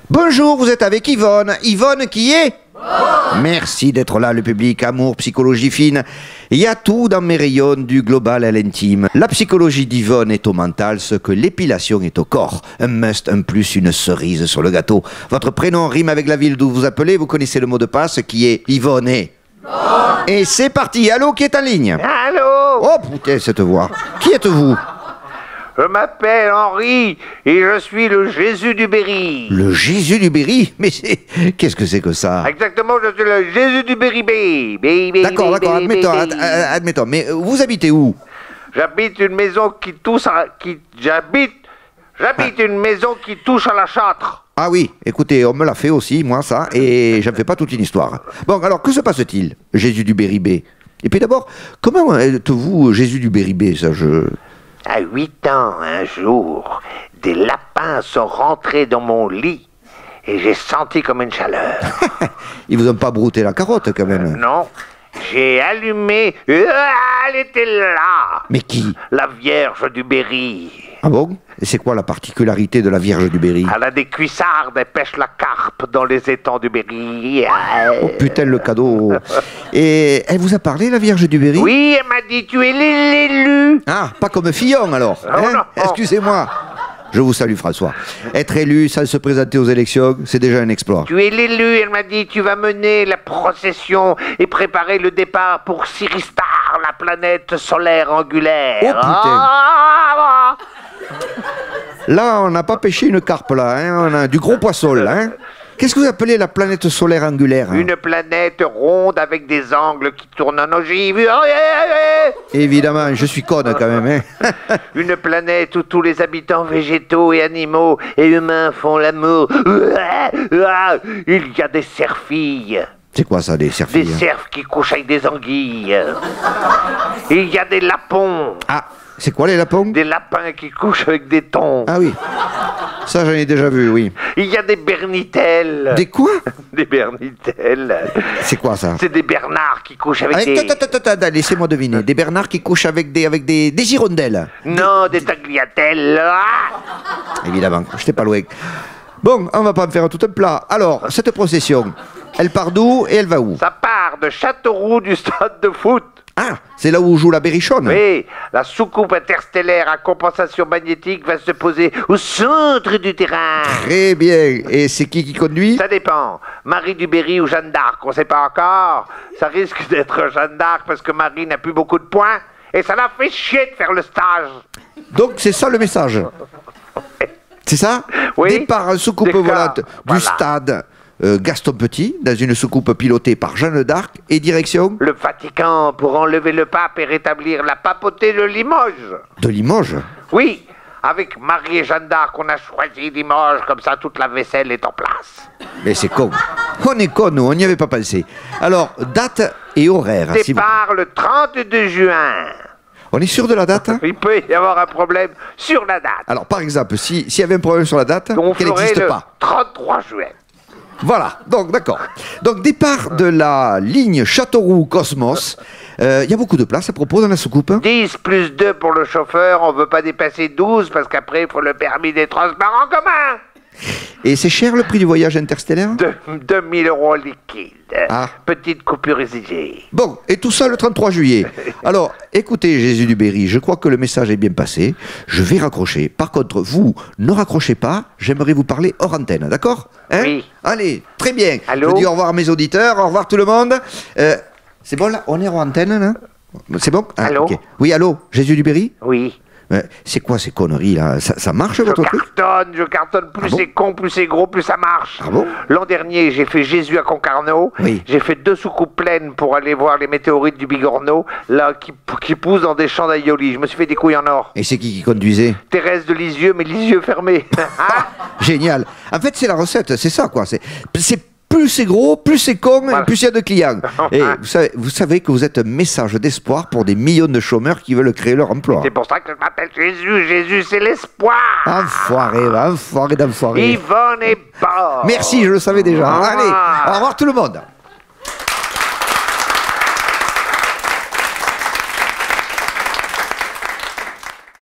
Bonjour, vous êtes avec Yvonne. Yvonne qui est? Merci d'être là, le public. Amour, psychologie fine. Il y a tout dans mes rayons, du global à l'intime. La psychologie d'Yvonne est au mental, ce que l'épilation est au corps. Un must, un plus, une cerise sur le gâteau. Votre prénom rime avec la ville d'où vous appelez. Vous connaissez le mot de passe qui est Yvonne et... Et c'est parti. Allô, qui est en ligne? Allô? Oh putain, cette voix. Qui êtes-vous? Je m'appelle Henri et je suis le Jésus du Berry. Le Jésus du Berry? Mais qu'est-ce que c'est que ça? Exactement, je suis le Jésus du Berry. D'accord, admettons. Mais vous habitez où? J'habite une maison qui touche à... J'habite une maison qui touche à la Châtre. Ah oui, écoutez, on me l'a fait aussi, moi, ça, et je ne fais pas toute une histoire. Bon, alors, que se passe-t-il, Jésus du Berry-Bé? Et puis d'abord, comment êtes-vous Jésus du Berry-Bé, ça, À 8 ans, un jour, des lapins sont rentrés dans mon lit et j'ai senti comme une chaleur. Ils vous ont pas brouté la carotte, quand même. Non, j'ai allumé... elle était là. Mais qui? La Vierge du Berry. Ah bon? Et c'est quoi la particularité de la Vierge du Berry? Elle a des cuissardes, elle pêche la carpe dans les étangs du Berry. Oh putain, le cadeau. Et elle vous a parlé, la Vierge du Berry? Oui, elle m'a dit, tu es l'élu. Ah, pas comme Fillon, alors. Oh, non. Excusez-moi. Je vous salue, François. Être élu sans se présenter aux élections, c'est déjà un exploit. Tu es l'élu, elle m'a dit, tu vas mener la procession et préparer le départ pour Siristar, la planète solaire angulaire. Oh putain. Là, on n'a pas pêché une carpe, là. Hein. On a du gros poisson, là. Hein. Qu'est-ce que vous appelez la planète solaire angulaire? Une planète ronde avec des angles qui tournent en ogive. Évidemment, je suis conne quand même. Hein. Une planète où tous les habitants végétaux et animaux et humains font l'amour. Il y a des cerfilles. C'est quoi ça, des cerfilles? Des cerfs qui couchent avec des anguilles. Il y a des lapons. Ah, c'est quoi les lapons? Des lapins qui couchent avec des thons. Ah oui, ça j'en ai déjà vu, oui. Il y a des bernitelles. Des quoi? Des bernitelles. C'est quoi ça? C'est des bernards qui couchent avec des... Attends, laissez-moi deviner. Des bernards qui couchent avec des hirondelles. Non, des tagliatelles. Évidemment, je n'étais pas loin. Bon, on va pas me faire tout un plat. Alors, cette procession, elle part d'où et elle va où? Ça part de Châteauroux du stade de foot. Ah, c'est là où joue la berrichonne? Oui, la soucoupe interstellaire à compensation magnétique va se poser au centre du terrain. Très bien. Et c'est qui conduit? Ça dépend. Marie du Berry ou Jeanne d'Arc, on sait pas encore. Ça risque d'être Jeanne d'Arc parce que Marie n'a plus beaucoup de points et ça l'a fait chier de faire le stage. Donc c'est ça le message? C'est ça? Oui. Départ en soucoupe volante du stade Gaston Petit, dans une soucoupe pilotée par Jeanne d'Arc, et direction? Le Vatican pour enlever le pape et rétablir la papauté de Limoges. De Limoges? Oui, avec Marie et Jeanne d'Arc, on a choisi Limoges, comme ça toute la vaisselle est en place. Mais c'est con. On est con, nous, on n'y avait pas pensé. Alors, date et horaire. Départ le 32 juin. On est sûr de la date? Il peut y avoir un problème sur la date. Alors, par exemple, s'il y avait un problème sur la date, qu'elle n'existe pas. 33 juin. Voilà, donc d'accord. Donc, départ de la ligne Châteauroux-Cosmos. Il y a beaucoup de place à propos dans la soucoupe? 10 plus 2 pour le chauffeur, on veut pas dépasser 12 parce qu'après il faut le permis des transports en commun. Et c'est cher le prix du voyage interstellaire? 2000 € liquide. Ah. Petite coupure exigée. Bon, et tout ça le 33 juillet. Alors, écoutez Jésus du Berry, je crois que le message est bien passé. Je vais raccrocher. Par contre, vous, ne raccrochez pas. J'aimerais vous parler hors antenne, d'accord? Hein? Oui. Allez, très bien. Allô? Je dis au revoir à mes auditeurs, au revoir tout le monde. C'est bon là? On est hors antenne là? C'est bon? Ah, allô? Okay. Oui, allô? Jésus du Berry? Oui. C'est quoi ces conneries là? Ça marche votre truc? Je cartonne. Plus Ah bon? c'est con, plus c'est gros, plus ça marche. Ah bon? L'an dernier, j'ai fait Jésus à Concarneau. Oui. J'ai fait 2 soucoupes pleines pour aller voir les météorites du Bigorneau, là, qui poussent dans des champs d'aïoli. Je me suis fait des couilles en or. Et c'est qui conduisait? Thérèse de Lisieux, mais les yeux fermés. Hein? Génial. En fait, c'est la recette, c'est ça quoi. C'est plus c'est gros, plus c'est con, Voilà. et plus il y a de clients. Et vous savez que vous êtes un message d'espoir pour des millions de chômeurs qui veulent créer leur emploi. C'est pour ça que je m'appelle Jésus. Jésus, c'est l'espoir. Enfoiré d'enfoiré. Yvonne est bonne. Merci, je le savais déjà. Ah. Allez, au revoir tout le monde.